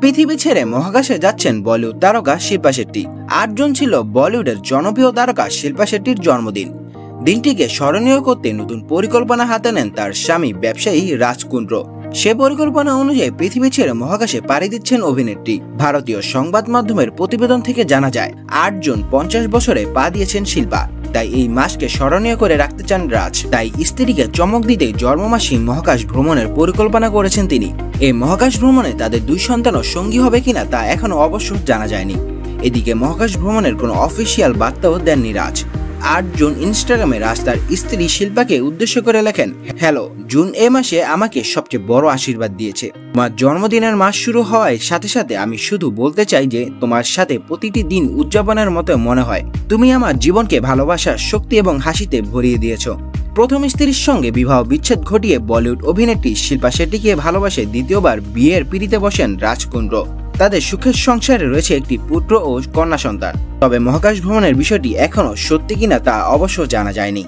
পৃথিবী ছেড়ে মহাকাশে যাচ্ছেন বলিউড তারকা শিল্পা শেট্টি। 8 জুন ছিল বলিউডের জনপ্রিয় তারকা শিল্পা শেট্টির জন্মদিন। দিনটিকে স্মরণীয় করতে নতুন পরিকল্পনা হাতে নেন তার স্বামী ব্যবসায়ী রাজ কুন্দ্র। সে পরিকল্পনা অনুযায়ী পৃথিবী ছেড়ে মহাকাশে পাড়ি দিচ্ছেন অভিনেত্রী। ভারতীয় সংবাদ মাধ্যমের প্রতিবেদন থেকে জানা যায় 8 জুন 50 বছরে পা দিয়েছেন শিল্পা। তাই এই মাসকে স্মরণীয় করে রাখতে চান রাজ। তাই স্ত্রীকে চমক দিতেই জন্মমাসেই মহাকাশ ভ্রমণের পরিকল্পনা করেছেন তিনি। এই মহাকাশ ভ্রমণে তাদের 2 সন্তানও সঙ্গী হবে কিনা তা এখনো অবশ্য জানা যায়নি। এদিকে মহাকাশ ভ্রমণের কোনো অফিসিয়াল বার্তাও দেননি রাজ। 8 জুন ইনস্টাগ্রামে রাজ তার স্ত্রী শিল্পাকে উদ্দেশ্য করে লেখেন, হ্যালো, জুন এ মাসে আমাকে সবচেয়ে বড় আশীর্বাদ দিয়েছে। তোমার জন্মদিনের মাস শুরু হওয়ার সাথে সাথে আমি শুধু বলতে চাই যে তোমার সাথে প্রতিটি দিন উদযাপনের মতো মনে হয়। তুমি আমার জীবনকে ভালোবাসার শক্তি এবং হাসিতে ভরিয়ে দিয়েছো। প্রথম স্ত্রীর সঙ্গে বিবাহ বিচ্ছেদ ঘটিয়ে বলিউড অভিনেত্রী শিল্পা শেট্টিকে ভালোবাসে দ্বিতীয়বার বিয়ের পিঁড়িতে বসেন রাজ কুন্দ্র। তাদের সুখের সংসারে রয়েছে একটি পুত্র ও কন্যা সন্তান। তবে মহাকাশ ভ্রমণের বিষয়টি এখনো সত্যি কিনা তা অবশ্য জানা যায়নি।